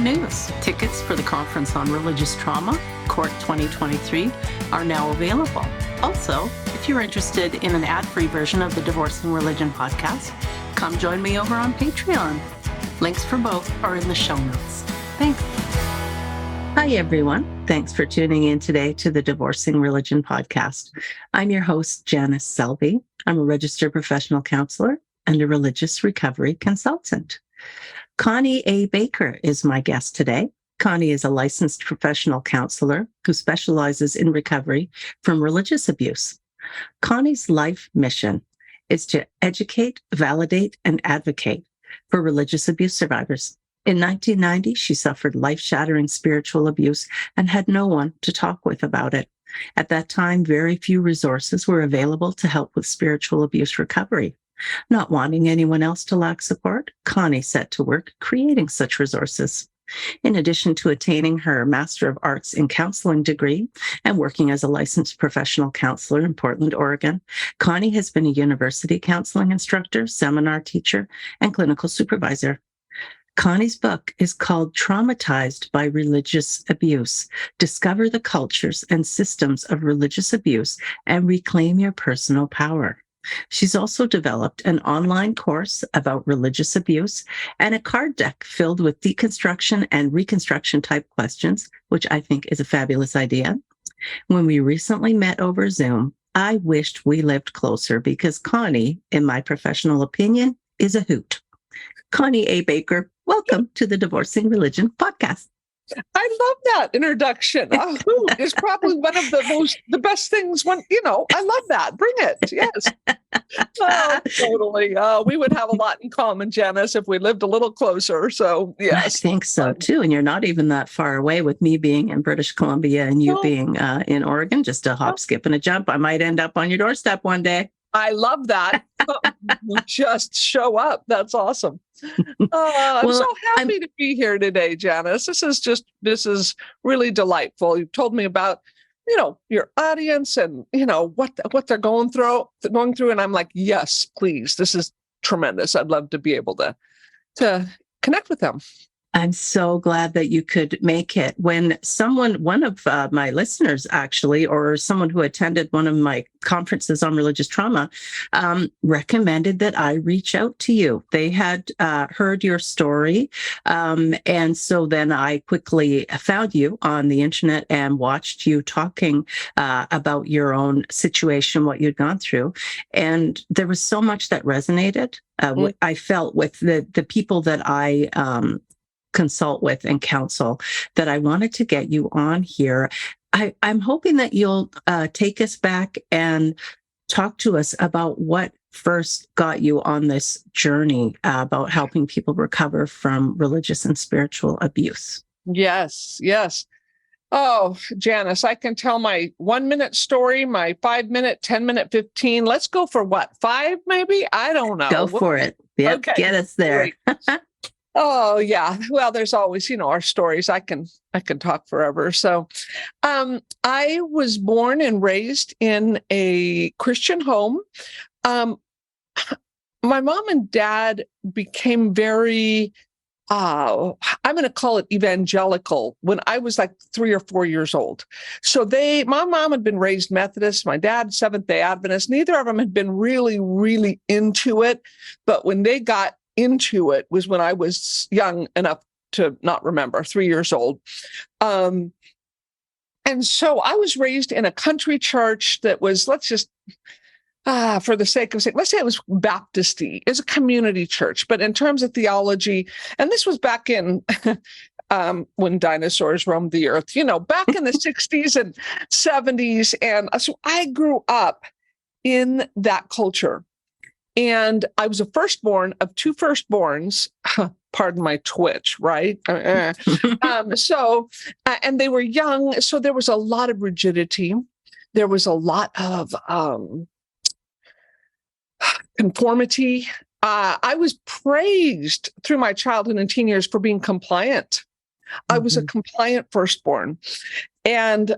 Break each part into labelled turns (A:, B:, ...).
A: news. Tickets for the Conference on Religious Trauma, Court 2023, are now available. Also, if you're interested in an ad-free version of the Divorcing Religion podcast, come join me over on Patreon. Links for both are in the show notes. Thanks. Hi, everyone. Thanks for tuning in today to the Divorcing Religion podcast. I'm your host, Janice Selby. I'm a registered professional counselor and a religious recovery consultant. Connie A. Baker is my guest today. Connie is a licensed professional counselor who specializes in recovery from religious abuse. Connie's life mission is to educate, validate, and advocate for religious abuse survivors. In 1990, she suffered life-shattering spiritual abuse and had no one to talk with about it. At that time, very few resources were available to help with spiritual abuse recovery. Not wanting anyone else to lack support, Connie set to work creating such resources. In addition to attaining her Master of Arts in Counseling degree and working as a licensed professional counselor in Portland, Oregon, Connie has been a university counseling instructor, seminar teacher, and clinical supervisor. Connie's book is called Traumatized by Religious Abuse: Discover the Cultures and Systems of Religious Abuse and Reclaim Your Personal Power. She's also developed an online course about religious abuse and a card deck filled with deconstruction and reconstruction type questions, which I think is a fabulous idea. When we recently met over Zoom, I wished we lived closer because Connie, in my professional opinion, is a hoot. Connie A. Baker, welcome to the Divorcing Religion podcast.
B: I love that introduction. A hoot is probably one of the best things when, I love that. Bring it. Yes. Oh, totally. We would have a lot in common, Janice, if we lived a little closer. So, yes.
A: I think so, too. And you're not even that far away with me being in British Columbia and you being in Oregon. Just a hop, skip, and a jump. I might end up on your doorstep one day.
B: I love that. Just show up. That's awesome. I'm so happy to be here today, Janice. This is really delightful. You've told me about, your audience and, what they're going through. And I'm like, yes, please. This is tremendous. I'd love to be able to connect with them.
A: I'm so glad that you could make it. When one of my listeners actually, or someone who attended one of my conferences on religious trauma, recommended that I reach out to you. They had heard your story. And so then I quickly found you on the internet and watched you talking about your own situation, what you'd gone through. And there was so much that resonated. I felt with the people that I consult with and counsel that I wanted to get you on here. I'm hoping that you'll take us back and talk to us about what first got you on this journey about helping people recover from religious and spiritual abuse.
B: Yes. Oh, Janice, I can tell my 1-minute story, my 5-minute, 10-minute, 15. Let's go for what? 5 maybe? I don't know.
A: Go for it. Yep, okay. Get us there.
B: Oh, yeah. Well, there's always, our stories. I can talk forever. So I was born and raised in a Christian home. My mom and dad became very, I'm going to call it evangelical when I was like 3 or 4 years old. So my mom had been raised Methodist, my dad Seventh-day Adventist. Neither of them had been really, really into it. But when they got into it was when I was young enough to not remember, 3 years old. And so I was raised in a country church that was, let's just, for the sake of saying, let's say it was Baptist-y. It's a community church, but in terms of theology, and this was back in when dinosaurs roamed the earth, back in the 60s and 70s. And so I grew up in that culture. And I was a firstborn of 2 firstborns, pardon my twitch, right? So, and they were young. So there was a lot of rigidity. There was a lot of conformity. I was praised through my childhood and teen years for being compliant. I was a compliant firstborn. And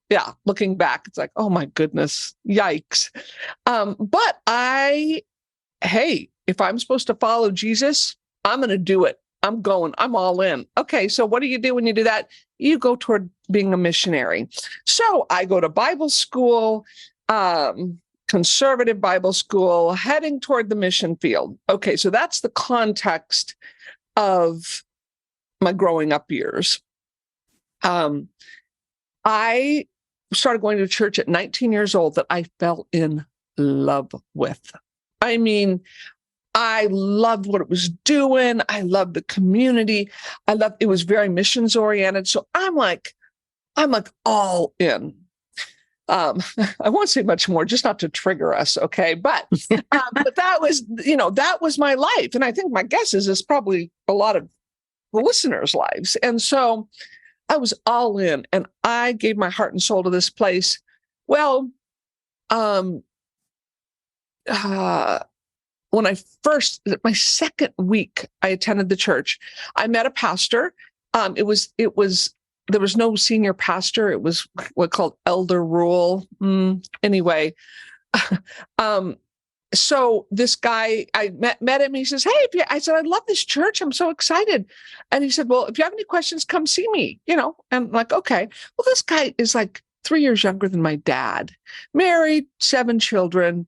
B: yeah, looking back, it's like, oh my goodness, yikes. But hey, if I'm supposed to follow Jesus, I'm going to do it. I'm going. I'm all in. Okay, so what do you do when you do that? You go toward being a missionary. So I go to Bible school, conservative Bible school, heading toward the mission field. Okay, so that's the context of my growing up years. I started going to church at 19 years old that I fell in love with. I mean, I loved what it was doing. I loved the community. It was very missions oriented. So I'm like all in. I won't say much more, just not to trigger us, okay? But that was my life, and I think my guess is it's probably a lot of the listeners' lives. And so I was all in, and I gave my heart and soul to this place. Well, when my second week I attended the church, I met a pastor. There was no senior pastor. It was what called elder rule. Anyway, so this guy, I met him. He says, "Hey," I said, "I love this church. I'm so excited." And he said, "Well, if you have any questions, come see me." And I'm like, okay. Well, this guy is like 3 years younger than my dad, married, 7 children.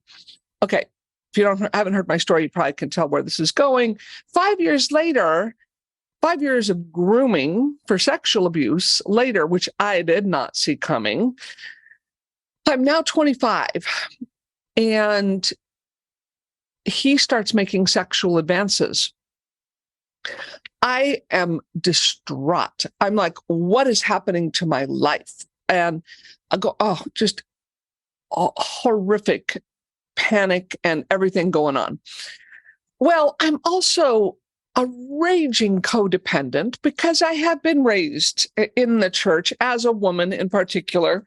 B: Okay. If you haven't heard my story, you probably can tell where this is going. 5 years later, 5 years of grooming for sexual abuse later, which I did not see coming. I'm now 25, and he starts making sexual advances. I am distraught. I'm like, what is happening to my life? And I go, just horrific panic and everything going on. Well, I'm also a raging codependent because I have been raised in the church as a woman in particular.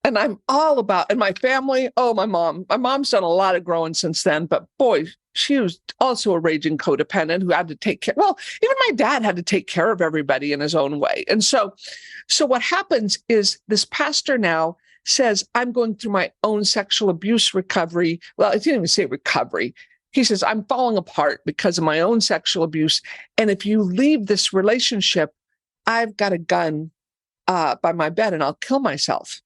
B: And I'm all about, and my family, my mom's done a lot of growing since then, but boy, she was also a raging codependent who had to take care. Well, even my dad had to take care of everybody in his own way. And so what happens is this pastor now says, I'm going through my own sexual abuse recovery. Well, I didn't even say recovery. He says, I'm falling apart because of my own sexual abuse. And if you leave this relationship, I've got a gun by my bed and I'll kill myself.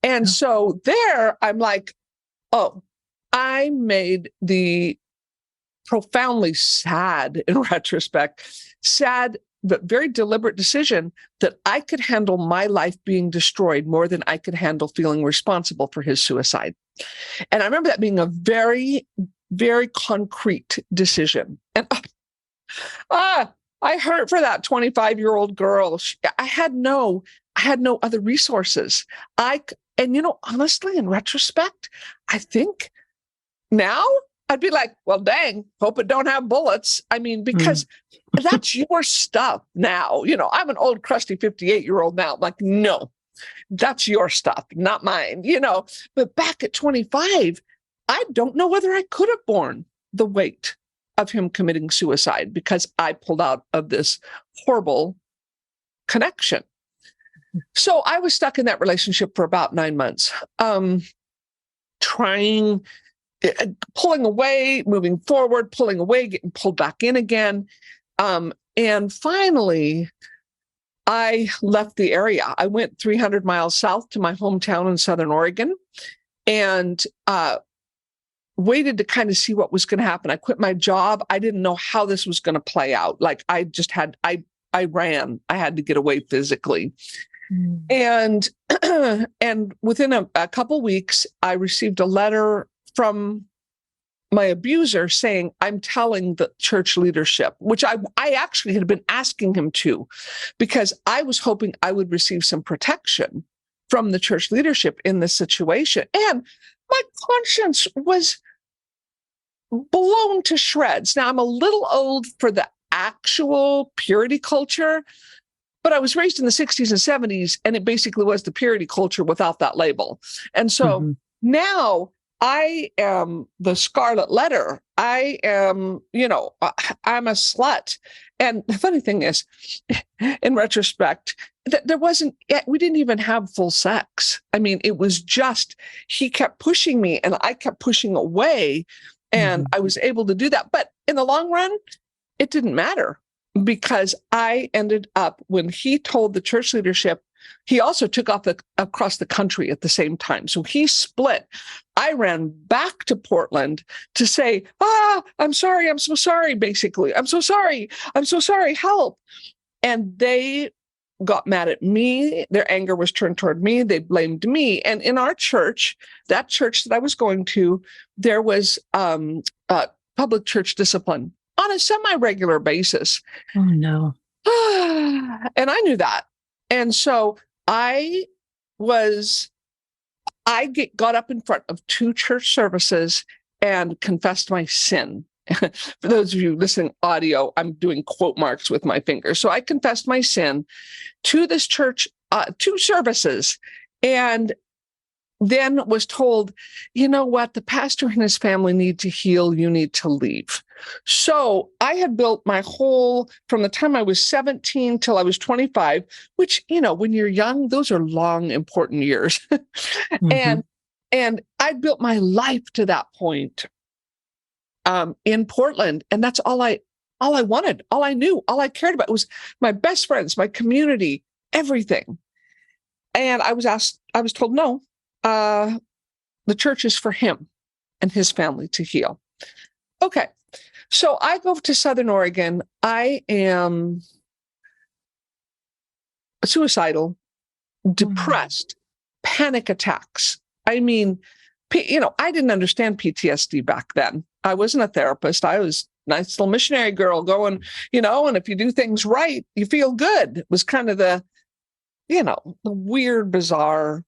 B: And so there I'm like, I made the profoundly sad, in retrospect, sad but very deliberate decision that I could handle my life being destroyed more than I could handle feeling responsible for his suicide. And I remember that being a very, very concrete decision. And I hurt for that 25-year-old girl. I had no other resources. Honestly, in retrospect, I think now I'd be like, well, dang, hope it don't have bullets. I mean, because that's your stuff now. I'm an old, crusty 58-year-old now. I'm like, no, that's your stuff, not mine, But back at 25, I don't know whether I could have borne the weight of him committing suicide because I pulled out of this horrible connection. So I was stuck in that relationship for about 9 months, pulling away, moving forward, pulling away, getting pulled back in again. And finally, I left the area. I went 300 miles south to my hometown in Southern Oregon and waited to kind of see what was going to happen. I quit my job. I didn't know how this was going to play out. Like I ran. I had to get away physically. And within a couple weeks, I received a letter from my abuser saying, I'm telling the church leadership, which I actually had been asking him to, because I was hoping I would receive some protection from the church leadership in this situation. And my conscience was blown to shreds. Now, I'm a little old for the actual purity culture, but I was raised in the 60s and 70s, and it basically was the purity culture without that label. And so now I am the scarlet letter. I am, I'm a slut. And the funny thing is, in retrospect, we didn't even have full sex. I mean, it was just, he kept pushing me and I kept pushing away, and I was able to do that. But in the long run, it didn't matter because I ended up, when he told the church leadership, he also took off across the country at the same time. So he split. I ran back to Portland to say, I'm sorry. I'm so sorry, basically. I'm so sorry. I'm so sorry. Help. And they got mad at me. Their anger was turned toward me. They blamed me. And in our church, that church that I was going to, there was public church discipline on a semi-regular basis.
A: Oh, no.
B: And I knew that. And so I got up in front of 2 church services and confessed my sin. For those of you listening audio, I'm doing quote marks with my fingers. So I confessed my sin to this church, 2 services, and then was told, you know what, the pastor and his family need to heal. You need to leave. So I had built my whole, from the time I was 17 till I was 25, which, when you're young, those are long, important years. Mm-hmm. And I built my life to that point in Portland. And that's all I wanted, all I knew, all I cared about was my best friends, my community, everything. And I was told, no, the church is for him and his family to heal. Okay. So I go to Southern Oregon. I am suicidal, depressed, panic attacks. I mean, I didn't understand PTSD back then. I wasn't a therapist. I was a nice little missionary girl going, and if you do things right, you feel good. It was kind of the weird, bizarre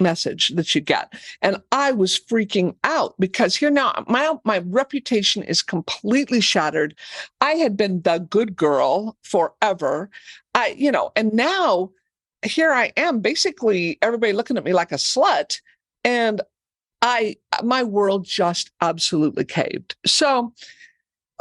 B: message that you get. And I was freaking out because here now, my reputation is completely shattered. I had been the good girl forever. And now here I am, basically everybody looking at me like a slut. And my world just absolutely caved. So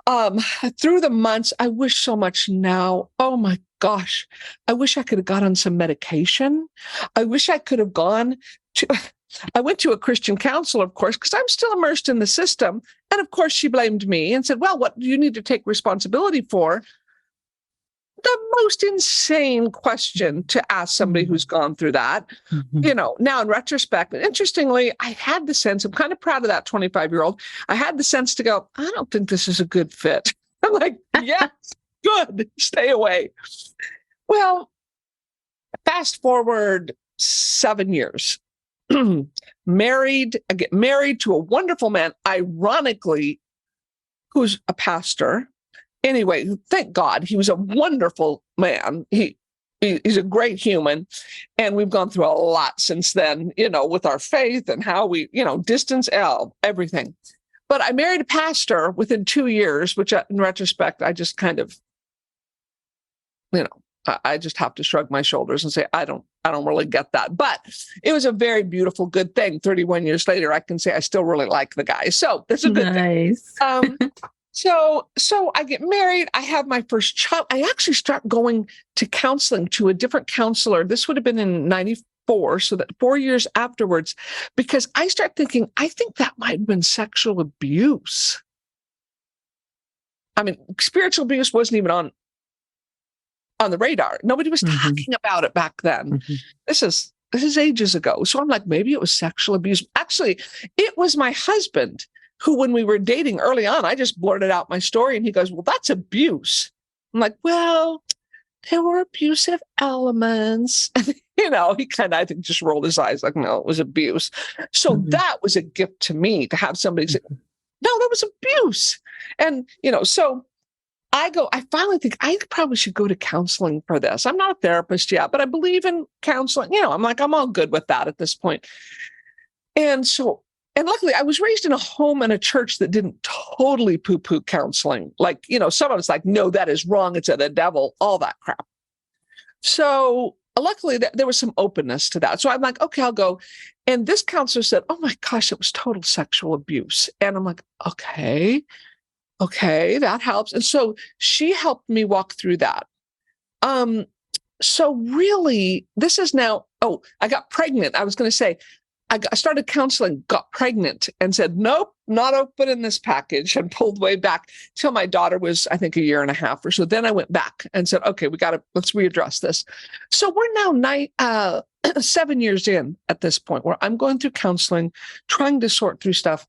B: through the months, I wish so much now. Oh my gosh, I wish I could have got on some medication. I wish I could have I went to a Christian counselor, of course, because I'm still immersed in the system. And of course, she blamed me and said, well, what do you need to take responsibility for? The most insane question to ask somebody who's gone through that. Mm-hmm. Now in retrospect, interestingly, I had the sense, I'm kind of proud of that 25-year-old. I had the sense to go, I don't think this is a good fit. I'm like, yes, good, stay away. Well, fast forward 7 years, I get married to a wonderful man, ironically, who's a pastor. Anyway, thank God, he was a wonderful man. He's a great human. And we've gone through a lot since then, with our faith and how we, distance, everything. But I married a pastor within 2 years, which in retrospect, I just kind of, I just have to shrug my shoulders and say, I don't really get that. But it was a very beautiful, good thing. 31 years later, I can say I still really like the guy. So that's a good thing. So I get married. I have my first child. I actually start going to counseling to a different counselor. This would have been in 94. So that 4 years afterwards, because I start thinking, I think that might have been sexual abuse. I mean, spiritual abuse wasn't even on the radar. Nobody was talking about it back then. Mm-hmm. This is ages ago. So I'm like, maybe it was sexual abuse. Actually, it was my husband who, when we were dating early on, I just blurted out my story and he goes, well, that's abuse. I'm like, well, there were abusive elements. And, he kind of, I think, just rolled his eyes like, no, it was abuse. So that was a gift to me to have somebody say, no, that was abuse. And, so I finally think I probably should go to counseling for this. I'm not a therapist yet, but I believe in counseling. I'm like, I'm all good with that at this point. And luckily, I was raised in a home and a church that didn't totally poo-poo counseling. Like, some of us like, no, that is wrong. It's of the devil, all that crap. So luckily, there was some openness to that. So I'm like, okay, I'll go. And this counselor said, oh my gosh, it was total sexual abuse. And I'm like, okay, that helps. And so she helped me walk through that. So really, this is now, I got pregnant. I was going to say, I started counseling, got pregnant, and said, nope, not opening this package, and pulled way back till my daughter was, I think, 1.5 years or so. Then I went back and said, okay, let's readdress this. So we're now 7 years in at this point where I'm going through counseling, trying to sort through stuff.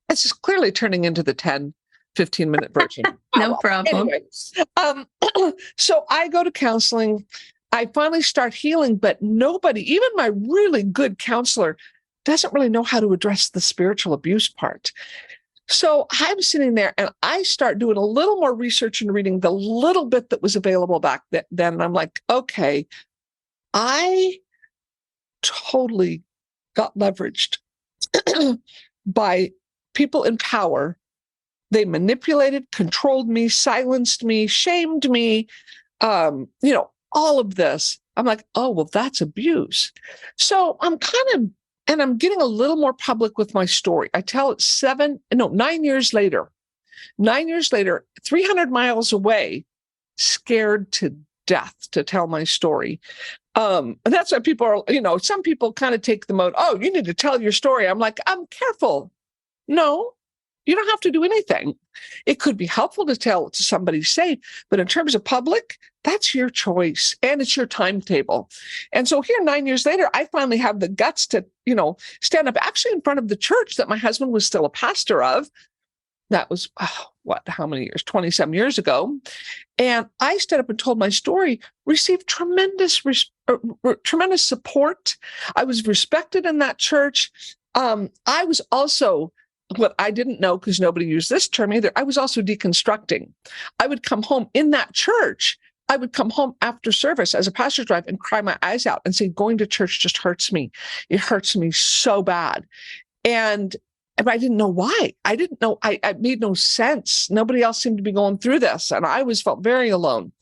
B: It's just clearly turning into the 10-15-minute version.
A: No problem.
B: Anyway, so I go to counseling. I finally start healing, but nobody, even my really good counselor, doesn't really know how to address the spiritual abuse part. So I'm sitting there and I start doing a little more research and reading the little bit that was available back then. And I'm like, okay, I totally got leveraged by people in power. They manipulated, controlled me, silenced me, shamed me, all of this. I'm like, oh, well, that's abuse. So I'm getting a little more public with my story. I tell it 9 years later, 300 miles away, scared to death to tell my story. And that's why people are, some people kind of take the mode, oh, you need to tell your story. I'm like, I'm careful. No, you don't have to do anything. It could be helpful to tell it to somebody safe, but in terms of public, that's your choice and it's your timetable. And so here 9 years later, I finally have the guts to, stand up actually in front of the church that my husband was still a pastor of. That was, how many years? 27 years ago. And I stood up and told my story, received tremendous support. I was respected in that church. I was also, what I didn't know, because nobody used this term either, I was also deconstructing. I would come home in that church. I would come home after service as a pastor's wife and cry my eyes out and say, going to church just hurts me. It hurts me so bad. And I didn't know why. I didn't know. I made no sense. Nobody else seemed to be going through this. And I always felt very alone.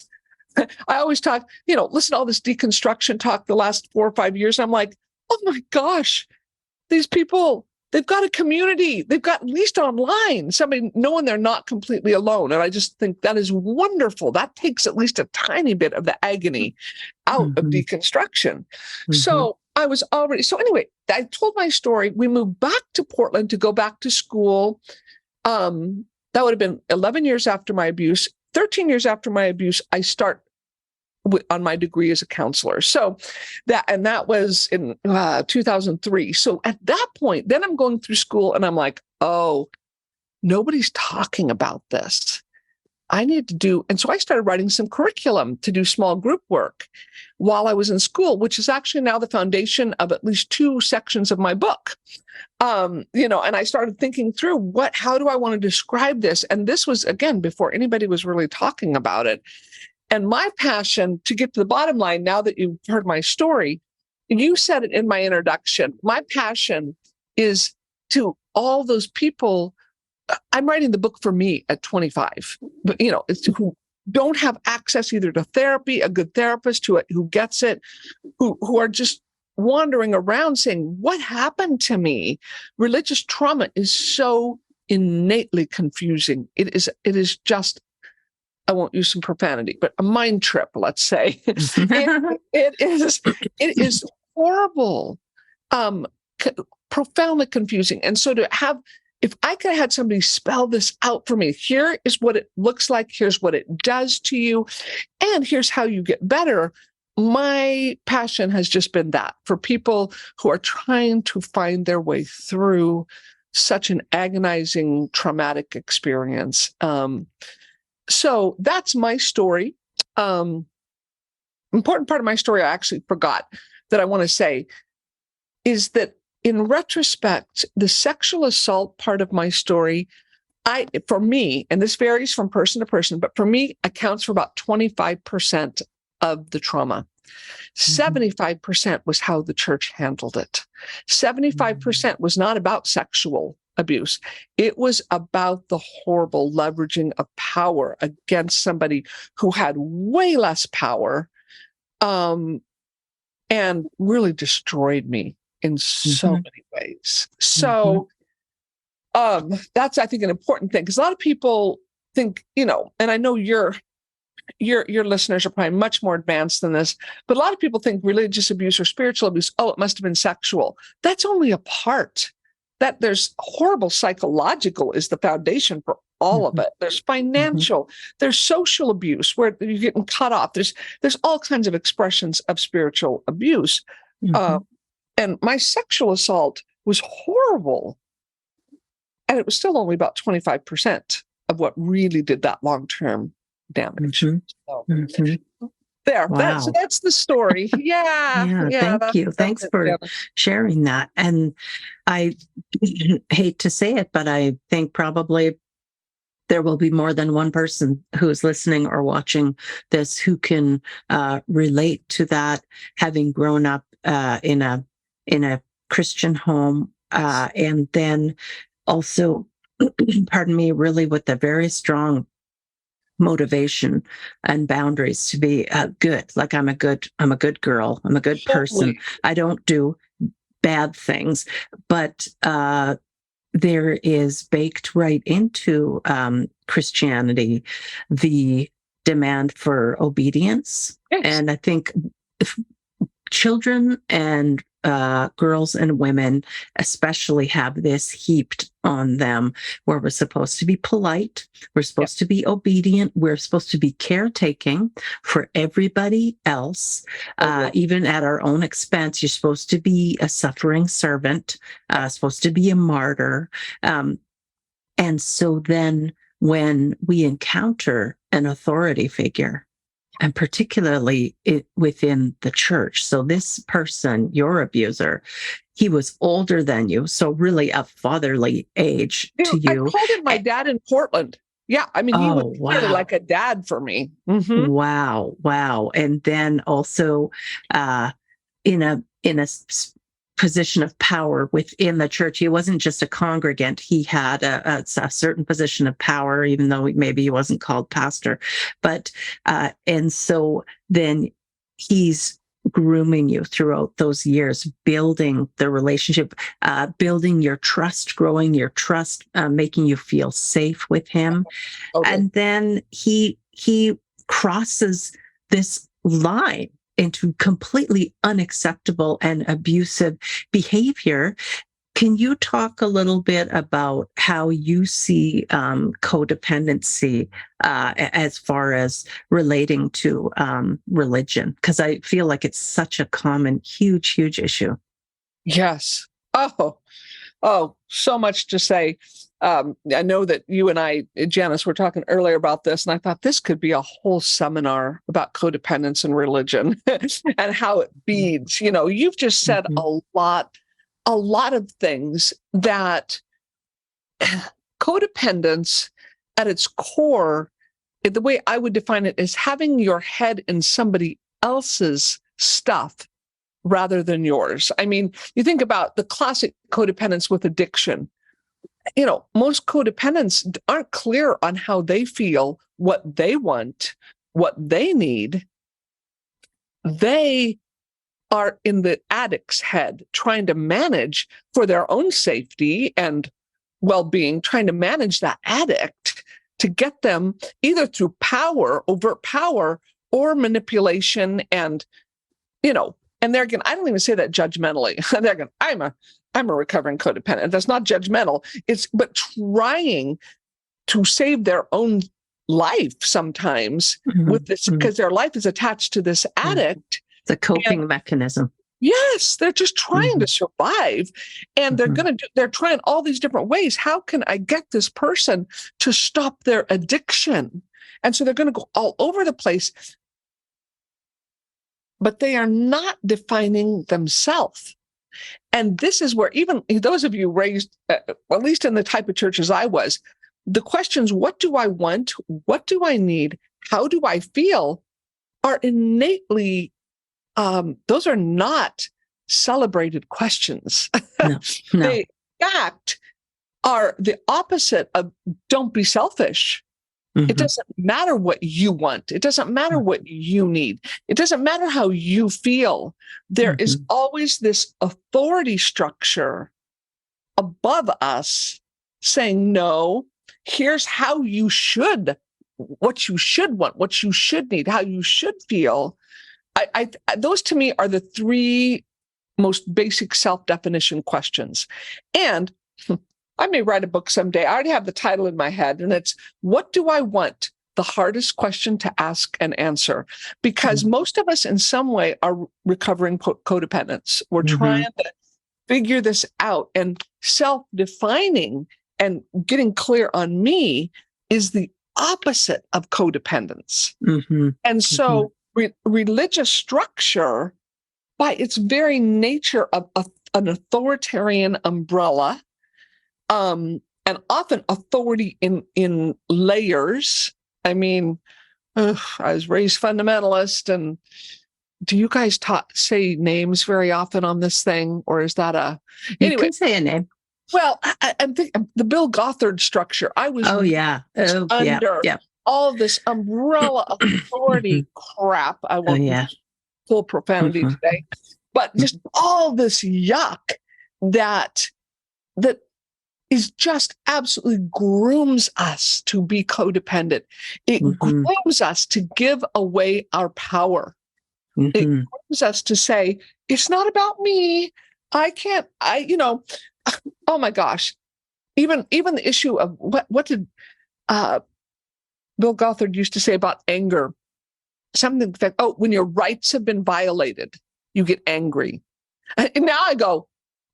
B: I always talk, listen to all this deconstruction talk the last 4 or 5 years. I'm like, oh my gosh, these people, they've got a community. They've got at least online, somebody knowing they're not completely alone. And I just think that is wonderful. That takes at least a tiny bit of the agony out of deconstruction. Mm-hmm. So anyway, I told my story. We moved back to Portland to go back to school. That would have been 11 years after my abuse. 13 years after my abuse, I start on my degree as a counselor. So that was in 2003. So at that point, then I'm going through school and I'm like, oh, nobody's talking about this. I need to do, and so I started writing some curriculum to do small group work while I was in school, which is actually now the foundation of at least 2 sections of my book. And I started thinking through how do I want to describe this? And this was, again, before anybody was really talking about it. And my passion, to get to the bottom line, now that you've heard my story, you said it in my introduction, my passion is to all those people. I'm writing the book for me at 25, but it's who don't have access either to therapy, a good therapist who gets it, who are just wandering around saying, what happened to me? Religious trauma is so innately confusing. It is just, I won't use some profanity, but a mind trip, let's say. It is horrible, profoundly confusing. And so if I could have had somebody spell this out for me, here is what it looks like, here's what it does to you, and here's how you get better. My passion has just been that for people who are trying to find their way through such an agonizing, traumatic experience. So that's my story. Important part of my story I actually forgot that I want to say is that in retrospect, the sexual assault part of my story, for me, and this varies from person to person, but for me, accounts for about 25% of the trauma. 75% was how the church handled it. 75% was not about sexual abuse. It was about the horrible leveraging of power against somebody who had way less power, and really destroyed me in so many ways. So that's, I think, an important thing, because a lot of people think, and I know you're your listeners are probably much more advanced than this, but a lot of people think religious abuse or spiritual abuse, oh, it must have been sexual. That's only a part. That there's horrible psychological is the foundation for all of it. There's financial, there's social abuse where you're getting cut off. There's all kinds of expressions of spiritual abuse. And my sexual assault was horrible. And it was still only about 25% of what really did that long-term damage. So, there.
A: Wow.
B: So that's the story. Yeah.
A: Thank you. Thanks for sharing that. And I hate to say it, but I think probably there will be more than one person who's listening or watching this who can relate to that, having grown up in a Christian home, and then also, pardon me, really with a very strong motivation and boundaries to be good. Like I'm a good girl. I'm a good person. I don't do bad things, but there is baked right into Christianity the demand for obedience. Yes. And I think if children and girls and women especially have this heaped on them, where we're supposed to be polite, we're supposed to be obedient, we're supposed to be caretaking for everybody else, even at our own expense. You're supposed to be a suffering servant, supposed to be a martyr. And so then when we encounter an authority figure, and particularly within the church. So this person, your abuser, he was older than you, so really of fatherly age to you.
B: I called him my dad in Portland. Yeah, I mean, he was really like a dad for me.
A: Wow. And then also in a position of power within the church. He wasn't just a congregant. He had a certain position of power, even though maybe he wasn't called pastor. But, and so then he's grooming you throughout those years, building the relationship, building your trust, growing your trust, making you feel safe with him. And then he crosses this line into completely unacceptable and abusive behavior. Can you talk a little bit about how you see codependency as far as relating to religion? Because I feel like it's such a common, huge issue.
B: Yes. Oh, so much to say. I know that you and I, Janice, were talking earlier about this, and I thought this could be a whole seminar about codependence and religion and how it feeds. You know, you've just said a lot of things that codependence at its core, the way I would define it, is having your head in somebody else's stuff rather than yours. I mean, you think about the classic codependence with addiction. You know, most codependents aren't clear on how they feel, what they want, what they need. They are in the addict's head, trying to manage for their own safety and well-being, trying to manage that addict to get them either through power, overt power, or manipulation. And, you know, and they're going, I don't even say that judgmentally. They're going, I'm a recovering codependent. That's not judgmental. But trying to save their own life sometimes with this, because their life is attached to this addict.
A: It's a coping mechanism.
B: Yes, they're just trying to survive, and they're trying all these different ways. How can I get this person to stop their addiction? And so they're going to go all over the place, but they are not defining themselves. And this is where even those of you raised, at least in the type of churches I was, the questions, what do I want? What do I need? How do I feel? Are innately, those are not celebrated questions.
A: No.
B: They, in fact, are the opposite of don't be selfish. It doesn't matter what you want. It doesn't matter what you need. It doesn't matter how you feel. There is always this authority structure above us saying, no, here's how you should what you should want, what you should need, how you should feel. Those to me are the three most basic self-definition questions. And I may write a book someday. I already have the title in my head, and it's "What Do I Want?" The hardest question to ask and answer, because most of us in some way are recovering codependents. We're trying to figure this out, and self-defining and getting clear on me is the opposite of codependence. And so religious structure, by its very nature of an authoritarian umbrella, and often authority in layers. I mean, I was raised fundamentalist, and do you guys say names very often on this thing, or is that a?
A: Anyway, you can say a name.
B: Well, I'm thinking the Bill Gothard structure. I was under all this umbrella authority crap. I won't use full profanity today, but just all this yuck that is just absolutely grooms us to be codependent. It grooms us to give away our power. It grooms us to say, it's not about me. Oh my gosh. Even the issue of what did Bill Gothard used to say about anger? Something like, when your rights have been violated, you get angry. And now I go,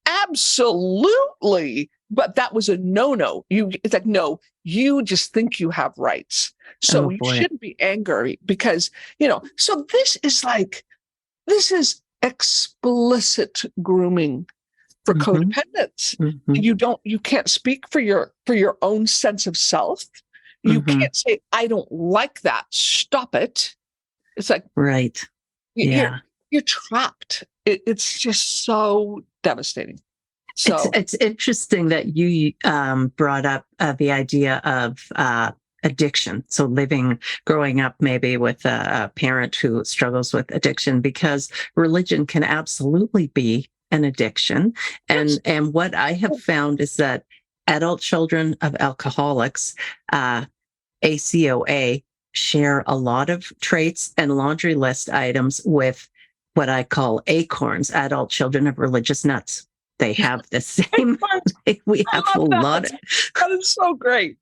B: absolutely. But that was a no-no. It's like, no, you just think you have rights. So you shouldn't be angry because, so this is explicit grooming for codependence. You can't speak for your own sense of self. You can't say, I don't like that. Stop it. It's like,
A: right.
B: You're trapped. It's just so devastating. So
A: it's interesting that you brought up the idea of addiction. So growing up maybe with a parent who struggles with addiction, because religion can absolutely be an addiction. And what I have found is that adult children of alcoholics, ACOA, share a lot of traits and laundry list items with what I call acorns, adult children of religious nuts. They have the same. We have a lot.
B: That is so great.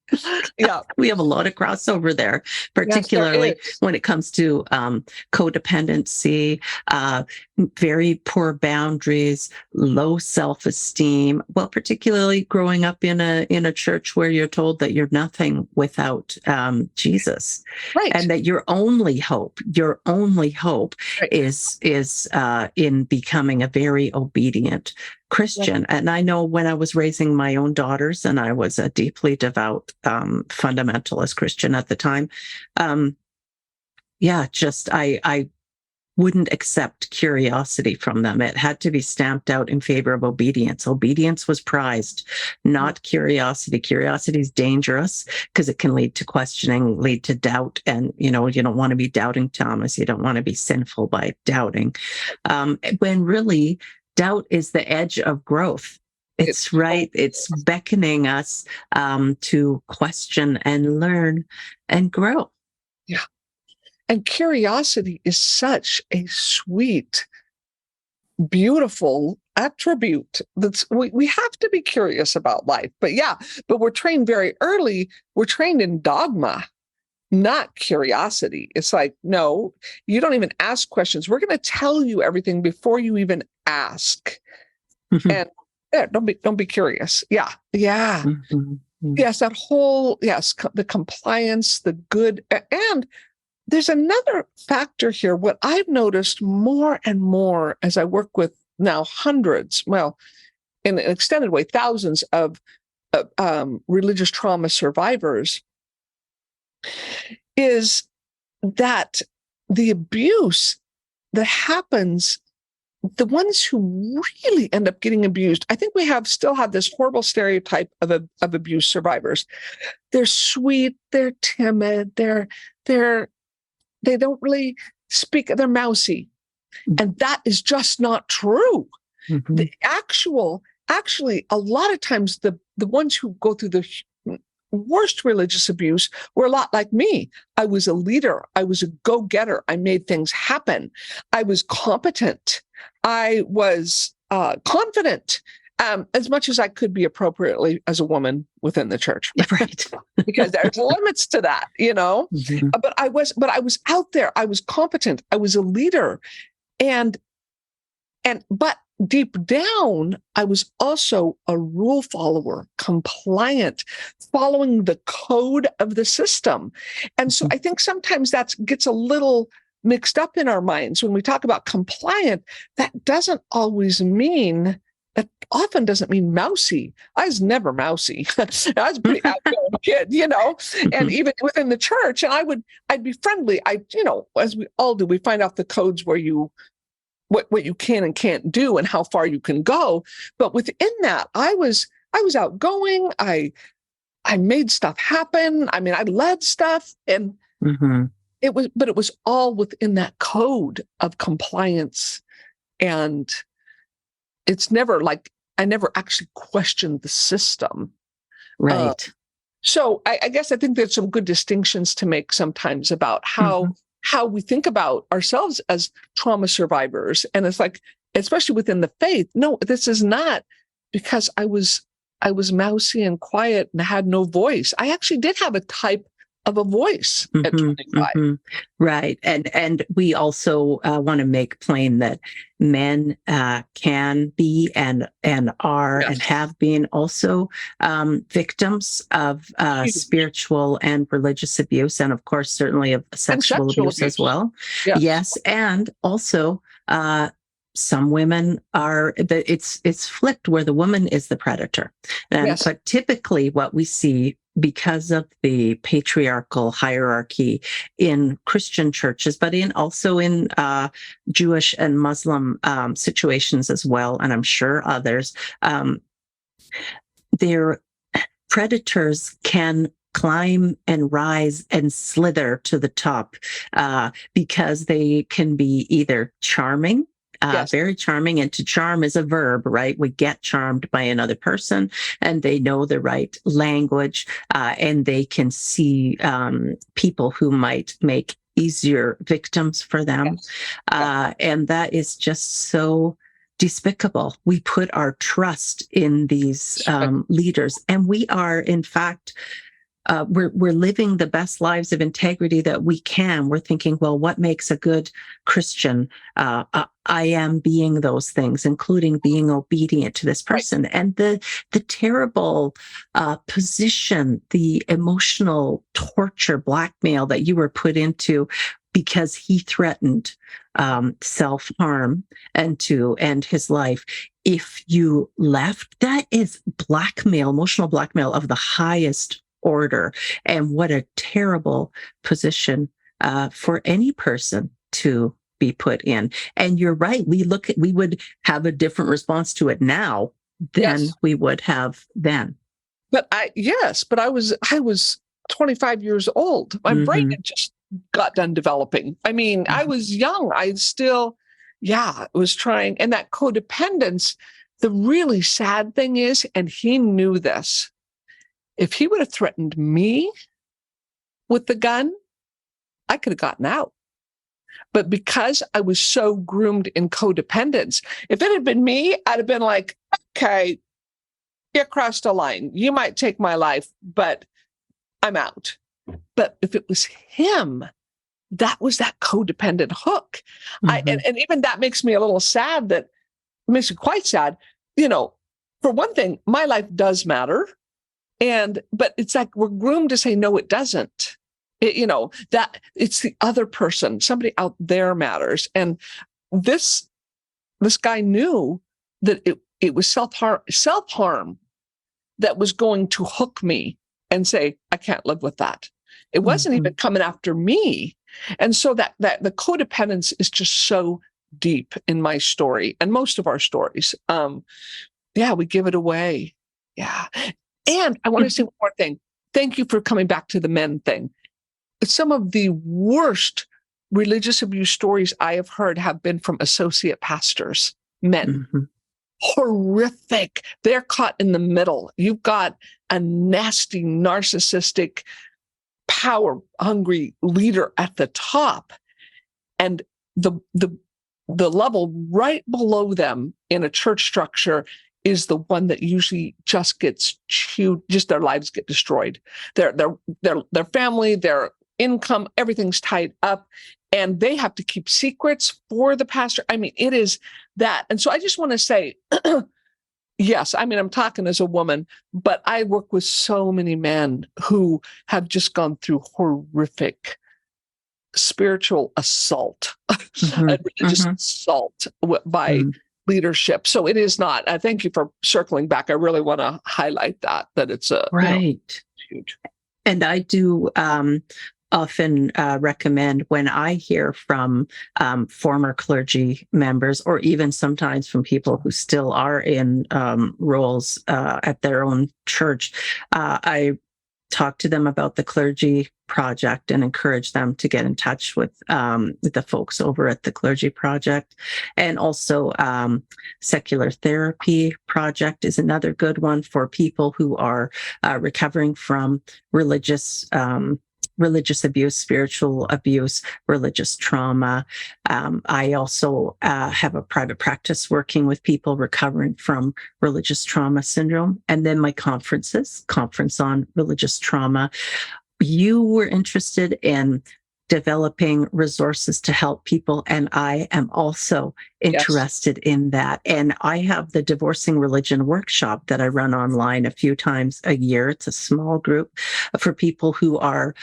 B: Yeah,
A: we have a lot of crossover there, particularly when it comes to codependency, very poor boundaries, low self-esteem. Well, particularly growing up in a church where you're told that you're nothing without Jesus, right, and that your only hope is in becoming a very obedient Christian. And I know when I was raising my own daughters, and I was a deeply devout fundamentalist Christian at the time, I wouldn't accept curiosity from them. It had to be stamped out in favor of obedience. Obedience was prized, not curiosity. Curiosity is dangerous because it can lead to questioning, lead to doubt. And, you don't want to be doubting Thomas. You don't want to be sinful by doubting. When really, doubt is the edge of growth. It's right. It's beckoning us to question and learn and grow.
B: Yeah. And curiosity is such a sweet, beautiful attribute. We have to be curious about life. But we're trained very early. We're trained in dogma, not curiosity. It's like, no, you don't even ask questions. We're going to tell you everything before you even ask. And don't be curious. Yeah. Yes, that whole, the compliance, the good. And there's another factor here. What I've noticed more and more as I work with now hundreds, well, in an extended way, thousands of religious trauma survivors, is that the abuse that happens, the ones who really end up getting abused, I think we still have this horrible stereotype of abuse survivors. They're sweet, they're timid, they don't really speak, they're mousy. And that is just not true. Actually, a lot of times the ones who go through the worst religious abuse were a lot like me. I was a leader. I was a go-getter. I made things happen. I was competent. I was confident, as much as I could be appropriately as a woman within the church.
A: Right.
B: Because there's limits to that,
A: Mm-hmm.
B: But I was out there. I was competent. I was a leader. But deep down, I was also a rule follower, compliant, following the code of the system. And so I think sometimes that gets a little mixed up in our minds. When we talk about compliant, that often doesn't mean mousy. I was never mousy. I was a pretty outgoing kid, and even within the church. And I'd be friendly. As we all do, we find out the codes where what you can and can't do and how far you can go. But within that, I was outgoing. I made stuff happen. I mean, I led stuff, and it was all within that code of compliance. And it's never like I never actually questioned the system.
A: Right.
B: So I guess I think there's some good distinctions to make sometimes about how we think about ourselves as trauma survivors. And it's like, especially within the faith, no, this is not because I was mousy and quiet and had no voice. I actually did have a type of a voice at 25.
A: Right. And we also want to make plain that men can be and are and have been also victims of spiritual and religious abuse, and of course, certainly of sexual abuse as well. Yes. And also, some women it's flipped where the woman is the predator. But typically what we see, because of the patriarchal hierarchy in Christian churches, but also in Jewish and Muslim situations as well, and I'm sure others, their predators can climb and rise and slither to the top because they can be either charming, very charming. And to charm is a verb, right? We get charmed by another person, and they know the right language, and they can see people who might make easier victims for them. And that is just so despicable. We put our trust in these leaders, and we are, in fact, we're living the best lives of integrity that we can. We're thinking, well, what makes a good Christian? I am being those things, including being obedient to this person. And the terrible position, the emotional torture, blackmail that you were put into because he threatened self-harm and to end his life. If you left, that is blackmail, emotional blackmail of the highest order. And what a terrible position for any person to be put in. And you're right. We would have a different response to it now than we would have then.
B: But I was 25 years old. My brain had just got done developing. I mean, I was young. I still, was trying. And that codependence, the really sad thing is, and he knew this, if he would have threatened me with the gun, I could have gotten out. But because I was so groomed in codependence, if it had been me, I'd have been like, okay, you crossed a line. You might take my life, but I'm out. But if it was him, that was that codependent hook. And even that makes me a little sad. That makes me quite sad. For one thing, my life does matter. But it's like we're groomed to say, no, it doesn't. That it's the other person, somebody out there matters. And this guy knew that it was self-harm that was going to hook me and say, I can't live with that. It wasn't even coming after me. And so that the codependence is just so deep in my story and most of our stories. We give it away. Yeah. And I want to say one more thing. Thank you for coming back to the men thing. Some of the worst religious abuse stories I have heard have been from associate pastors, men. horrific. They're caught in the middle. You've got a nasty, narcissistic, power-hungry leader at the top, and the level right below them in a church structure is the one that usually just gets chewed. Just their lives get destroyed. Their family, their income, everything's tied up, and they have to keep secrets for the pastor. I mean, it is that. And so I just want to say, yes, I mean, I'm talking as a woman, but I work with so many men who have just gone through horrific spiritual assault and religious assault by leadership. So it is not. I thank you for circling back. I really want to highlight that it's a
A: right.
B: Huge.
A: And I do often recommend, when I hear from former clergy members, or even sometimes from people who still are in roles at their own church, I talk to them about the Clergy Project and encourage them to get in touch with the folks over at the Clergy Project. And also Secular Therapy Project is another good one for people who are recovering from religious abuse, spiritual abuse, religious trauma. I also have a private practice working with people recovering from religious trauma syndrome. And then my Conference on Religious Trauma. You were interested in developing resources to help people, and I am also interested in that. And I have the Divorcing Religion workshop that I run online a few times a year. It's a small group for people who are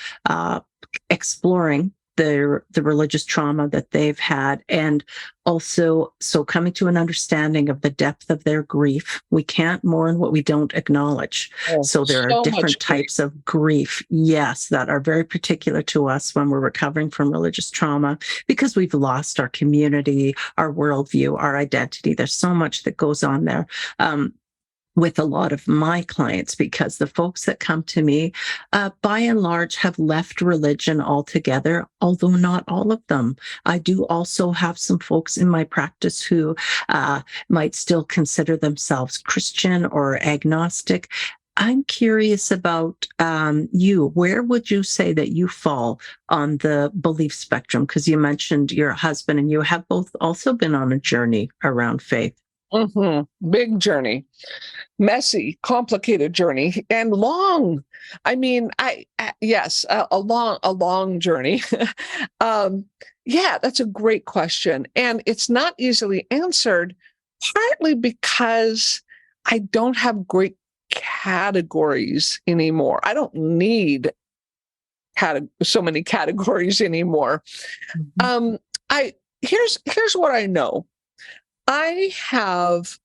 A: exploring the religious trauma that they've had, and also coming to an understanding of the depth of their grief. We can't mourn what we don't acknowledge. So there are different types of grief, yes, that are very particular to us when we're recovering from religious trauma, because we've lost our community, our worldview, our identity. There's so much that goes on there. With a lot of my clients, because the folks that come to me, by and large, have left religion altogether, although not all of them. I do also have some folks in my practice who might still consider themselves Christian or agnostic. I'm curious about you. Where would you say that you fall on the belief spectrum? Because you mentioned your husband and you have both also been on a journey around faith.
B: Big journey, messy, complicated journey, and long. I mean, a long journey. That's a great question. And it's not easily answered, partly because I don't have great categories anymore. I don't need so many categories anymore. Here's what I know. I have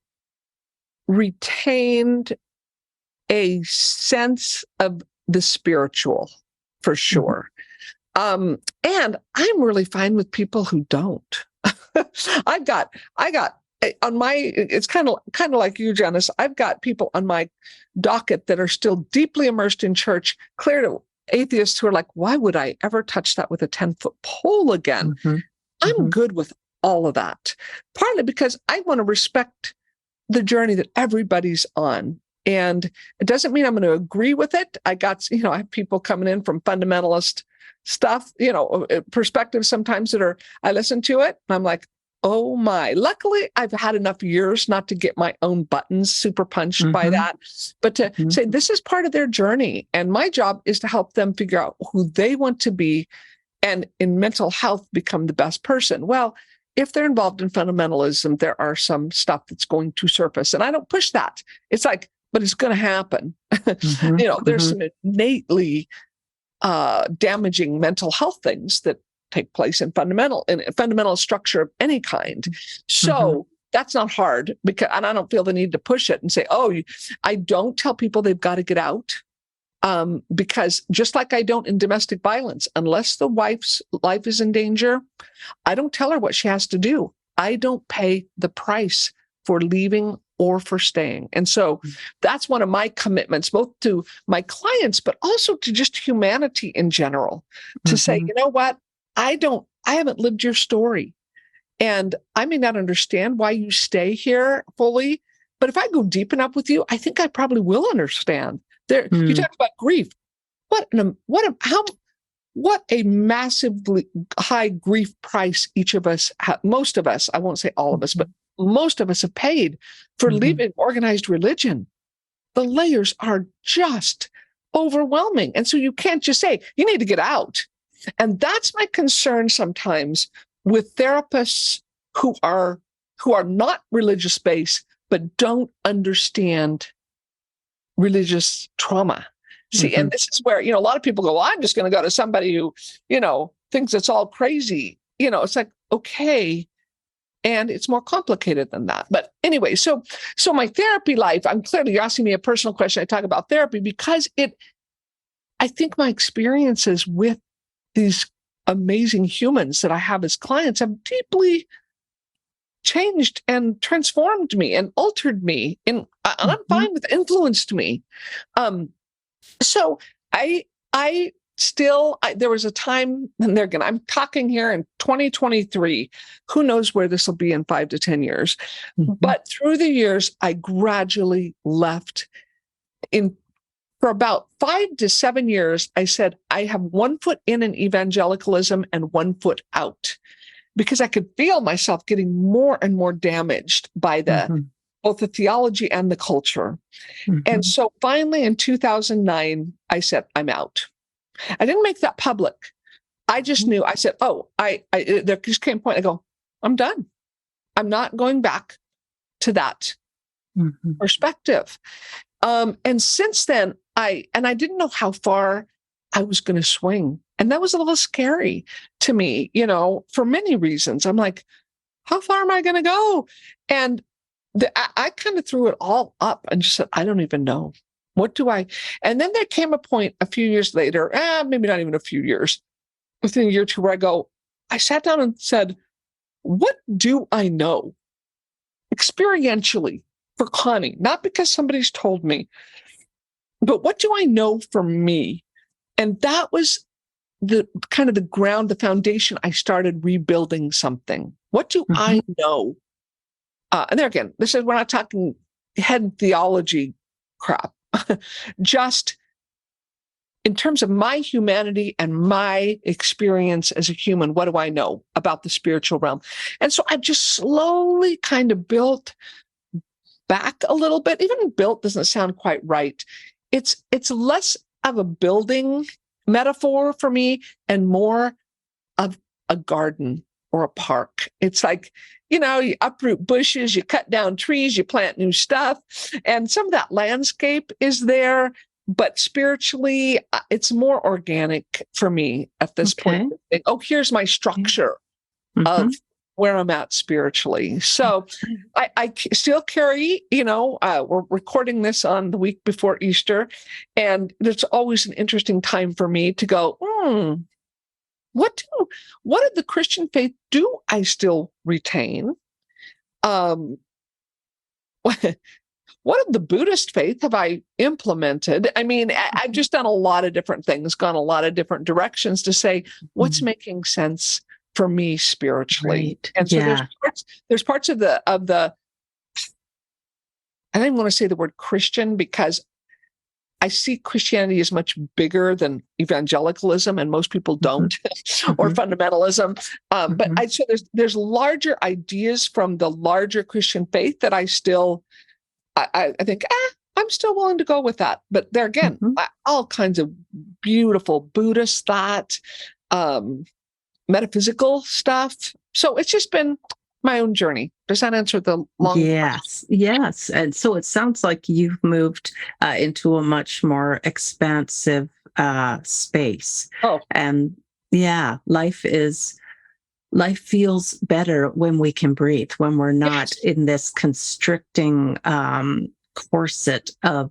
B: retained a sense of the spiritual, for sure. And I'm really fine with people who don't. I got on my, it's kind of like you, Janice. I've got people on my docket that are still deeply immersed in church, clear to atheists who are like, why would I ever touch that with a 10-foot pole again? I'm good with all of that, partly because I want to respect the journey that everybody's on. And it doesn't mean I'm going to agree with it. I have people coming in from fundamentalist stuff, perspectives sometimes I listen to it and I'm like, oh my, luckily I've had enough years not to get my own buttons super punched by that, but to say this is part of their journey. And my job is to help them figure out who they want to be and in mental health become the best person. Well, if they're involved in fundamentalism, there are some stuff that's going to surface. And I don't push that. It's like, but it's going to happen. There's some innately damaging mental health things that take place in fundamental structure of any kind. So that's not hard, and I don't feel the need to push it and say, I don't tell people they've got to get out. Because just like I don't in domestic violence, unless the wife's life is in danger, I don't tell her what she has to do. I don't pay the price for leaving or for staying. And so that's one of my commitments, both to my clients, but also to just humanity in general, to say, you know what? I haven't lived your story. And I may not understand why you stay here fully, but if I go deep enough with you, I think I probably will understand. You talk about grief. What a massively high grief price each of us, most of us, I won't say all of us, but most of us have paid for leaving organized religion. The layers are just overwhelming. And so you can't just say, you need to get out. And that's my concern sometimes with therapists who are not religious-based, but don't understand religious trauma. See, and this is where, a lot of people go, well, I'm just going to go to somebody who, thinks it's all crazy. It's like, okay. And it's more complicated than that. But anyway, so my therapy life, you're asking me a personal question. I talk about therapy because I think my experiences with these amazing humans that I have as clients have deeply changed and transformed me and altered me. And I'm fine with influenced me. So there was a time, and I'm talking here in 2023, who knows where this will be in 5 to 10 years. But through the years, I gradually left. For about 5 to 7 years, I said, I have 1 foot in evangelicalism and 1 foot out, because I could feel myself getting more and more damaged by both the theology and the culture. And so finally in 2009, I said, I'm out. I didn't make that public. I just knew, I said, there just came a point, I go, I'm done. I'm not going back to that perspective. And since then, I didn't know how far I was going to swing. And that was a little scary to me, for many reasons. I'm like, how far am I going to go? And I kind of threw it all up and just said, I don't even know. What do I? And then there came a point a few years later, maybe not even a few years, within a year or two, where I sat down and said, what do I know experientially for Connie? Not because somebody's told me, but what do I know for me? And that was the kind of the ground, the foundation. I started rebuilding something. What do I know? And there again, we're not talking head theology crap. Just in terms of my humanity and my experience as a human, what do I know about the spiritual realm? And so I just slowly kind of built back a little bit. Even built doesn't sound quite right. It's less of a building metaphor for me and more of a garden or a park. It's like, you uproot bushes, you cut down trees, you plant new stuff. And some of that landscape is there, but spiritually, it's more organic for me at this point. Here's my structure of where I'm at spiritually. So I still carry, we're recording this on the week before Easter, and it's always an interesting time for me to go, what of the Christian faith do I still retain? What of the Buddhist faith have I implemented? I mean, I've just done a lot of different things, gone a lot of different directions to say what's making sense for me spiritually. Right. And so there's parts of the I don't even want to say the word Christian, because I see Christianity as much bigger than evangelicalism, and most people don't, or fundamentalism. But so there's larger ideas from the larger Christian faith that I still, I think, I'm still willing to go with that. But there again, all kinds of beautiful Buddhist thought, metaphysical stuff. So it's just been my own journey. Does that answer the long question?
A: Yes. And so it sounds like you've moved into a much more expansive space. And life feels better when we can breathe, when we're not in this constricting corset of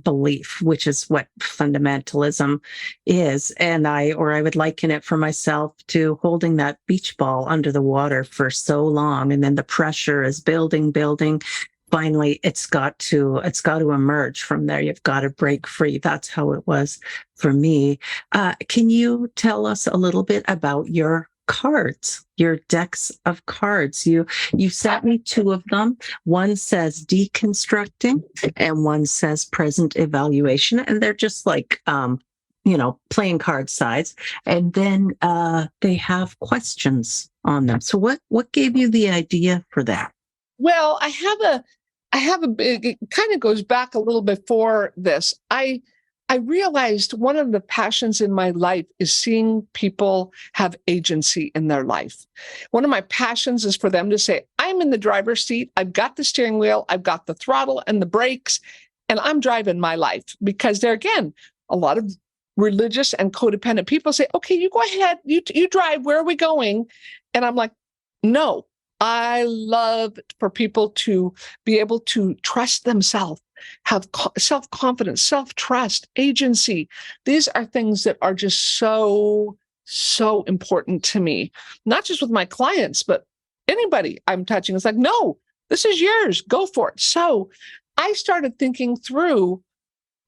A: belief, which is what fundamentalism is. And I would liken it for myself to holding that beach ball under the water for so long, and then the pressure is building. Finally, it's got to emerge from there. You've got to break free. That's how it was for me. Can you tell us a little bit about your cards, your decks of cards. You sent me two of them. One says deconstructing and one says present evaluation. And they're just like playing card size. And then they have questions on them. So what gave you the idea for that?
B: Well, I have a big, it kind of goes back a little before this. I realized one of the passions in my life is seeing people have agency in their life. One of my passions is for them to say, I'm in the driver's seat. I've got the steering wheel. I've got the throttle and the brakes, and I'm driving my life. Because there, again, a lot of religious and codependent people say, okay, you go ahead, you drive, where are we going? And I'm like, no, I love for people to be able to trust themselves, have self-confidence, self-trust, agency. These are things that are just so, so important to me, not just with my clients, but anybody I'm touching. It's like, no, this is yours, go for it. So I started thinking through,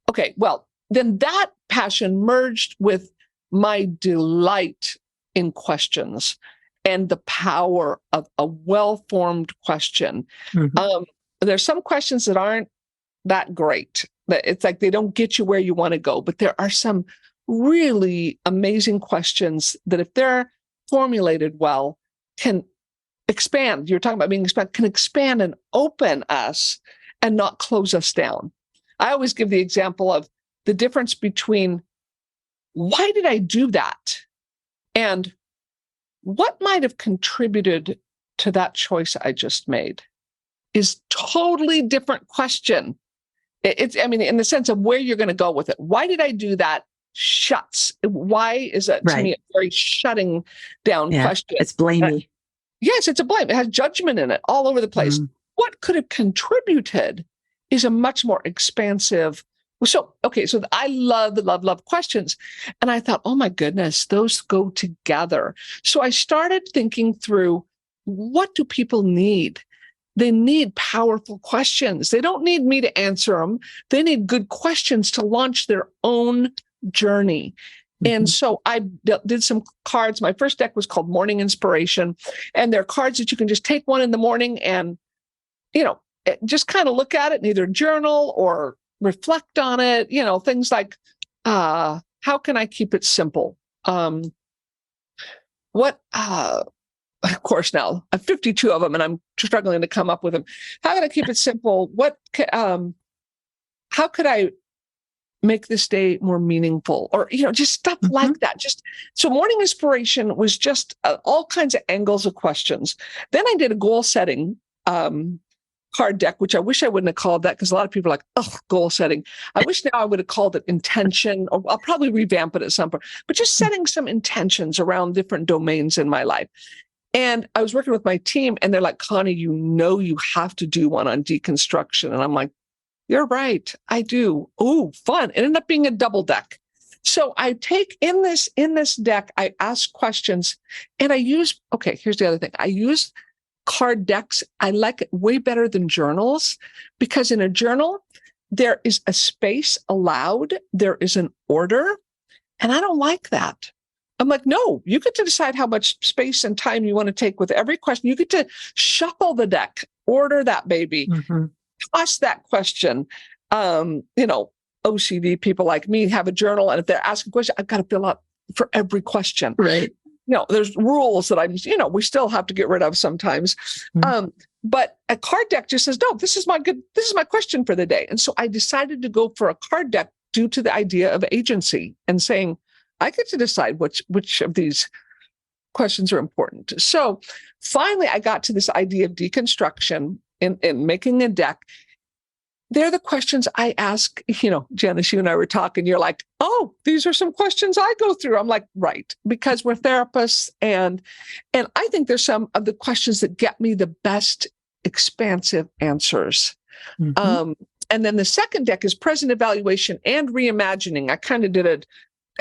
B: okay, well, then that passion merged with my delight in questions and the power of a well-formed question. Mm-hmm. There's some questions that aren't that great. It's like they don't get you where you want to go, but there are some really amazing questions that, if they're formulated well, can expand. You're talking about being expanded, can expand and open us and not close us down. I always give the example of the difference between why did I do that and what might have contributed to that choice I just made is totally different question. It's, I mean, in the sense of where you're going to go with it. Why did I do that? Shuts. Why is it, to me, a very shutting down question?
A: It's blamey.
B: Yes, it's a blame. It has judgment in it all over the place. What could have contributed is a much more expansive. So I love questions. And I thought, oh my goodness, those go together. So I started thinking through, what do people need? They need powerful questions. They don't need me to answer them. They need good questions to launch their own journey. Mm-hmm. And so I did some cards. My first deck was called Morning Inspiration. And they're cards that you can just take one in the morning and, just kind of look at it and either journal or reflect on it, things like, how can I keep it simple? Of course, now I have 52 of them and I'm struggling to come up with them. How can I keep it simple? How could I make this day more meaningful? Or, just stuff like that. So Morning Inspiration was just all kinds of angles of questions. Then I did a goal setting, card deck, which I wish I wouldn't have called that, because a lot of people are like, oh, goal setting. I wish now I would have called it intention, or I'll probably revamp it at some point, but just setting some intentions around different domains in my life. And I was working with my team and they're like, Connie, you have to do one on deconstruction. And I'm like, you're right, I do. Oh, fun. It ended up being a double deck. So I take in this deck, I ask questions and I use, here's the other thing. I use card decks. I like it way better than journals, because in a journal, there is a space allowed. There is an order. And I don't like that. I'm like, no, you get to decide how much space and time you want to take with every question. You get to shuffle the deck, order that baby, toss that question. OCD people like me have a journal. And if they're asking a question, I've got to fill out for every question.
A: Right.
B: There's rules that we still have to get rid of sometimes. But a card deck just says, no, this is my question for the day. And so I decided to go for a card deck due to the idea of agency and saying, I get to decide which of these questions are important. So finally, I got to this idea of deconstruction in making a deck. They're the questions I ask, Janice, you and I were talking, you're like, oh, these are some questions I go through. I'm like, right, because we're therapists. And I think there's some of the questions that get me the best expansive answers. And then the second deck is present evaluation and reimagining. I kind of did a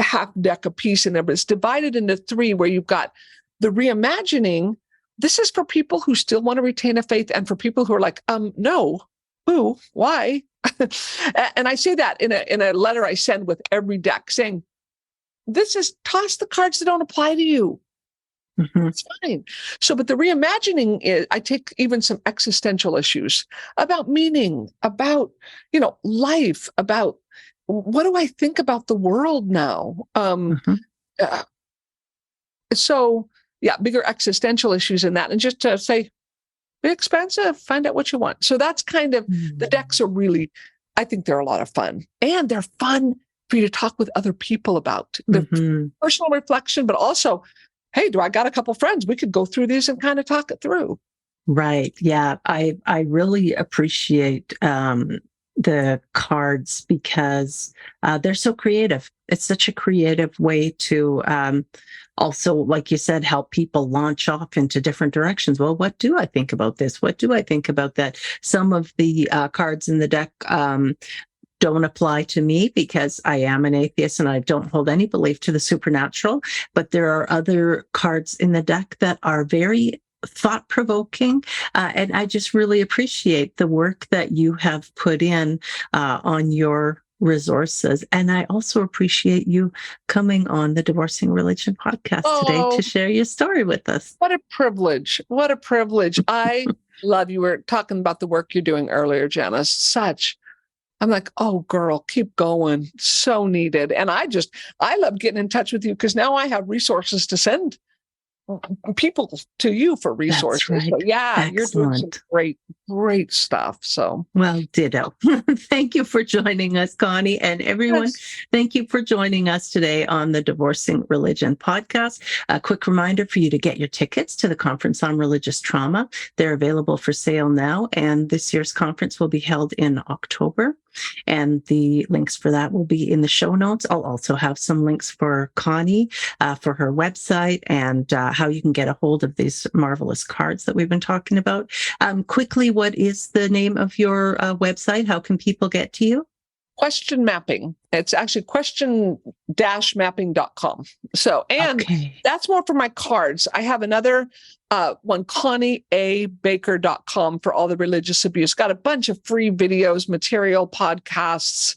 B: half deck a piece in there, but it's divided into three, where you've got the reimagining. This is for people who still want to retain a faith, and for people who are like, no. Who? Why? And I say that in a letter I send with every deck, saying, this is toss the cards that don't apply to you.
A: Mhm.
B: It's fine. So, but the reimagining is, I take even some existential issues about meaning, about, life, about what do I think about the world now?
A: Mhm.
B: Uh, so yeah, bigger existential issues in that. And just to say, be expensive, find out what you want. So that's kind of, the decks are really, I think they're a lot of fun. And they're fun for you to talk with other people about. The
A: Mhm.
B: personal reflection, but also, hey, do I got a couple friends? We could go through these and kind of talk it through.
A: Right. Yeah. I really appreciate the cards because they're so creative. It's such a creative way to also, like you said, help people launch off into different directions. Well, what do I think about this? What do I think about that? Some of the cards in the deck don't apply to me because I am an atheist and I don't hold any belief to the supernatural. But there are other cards in the deck that are very thought provoking. And I just really appreciate the work that you have put in on your resources. And I also appreciate you coming on the Divorcing Religion podcast today
B: Oh,
A: to share your story with us.
B: what a privilege. What a privilege. I love you. We were talking about the work you're doing earlier, Janice. I'm like, oh, girl, keep going. So needed. And I love getting in touch with you because now I have resources to send people to you for
A: That's
B: resources. So
A: right.
B: yeah, you're doing some
A: Excellent.
B: great, great stuff. So
A: Well, ditto. Thank you for joining us, Connie, and everyone.
B: yes.
A: Thank you for joining us today on the Divorcing Religion podcast. A quick reminder for you to get your tickets to the Conference on Religious Trauma. They're available for sale now, and this year's conference will be held in October. And the links for that will be in the show notes. I'll also have some links for Connie for her website and how you can get a hold of these marvelous cards that we've been talking about. Quickly, what is the name of your website? How can people get to you?
B: Question mapping. It's actually question-mapping.com. So, and
A: Okay.
B: that's more for my cards. I have another one, ConnieABaker.com for all the religious abuse. Got a bunch of free videos, material, podcasts,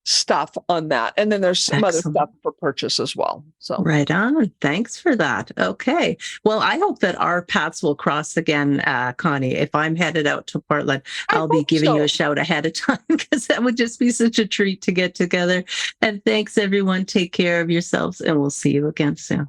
B: stuff on that. And then there's some other
A: Excellent.
B: stuff for purchase as well. So
A: Right on. Thanks for that. Okay. Well, I hope that our paths will cross again, Connie. If I'm headed out to Portland,
B: I
A: I'll be
B: hope
A: giving you
B: so.
A: a shout ahead of time because that would just be such a treat to get together. And thanks, everyone. Take care of yourselves, and we'll see you again soon.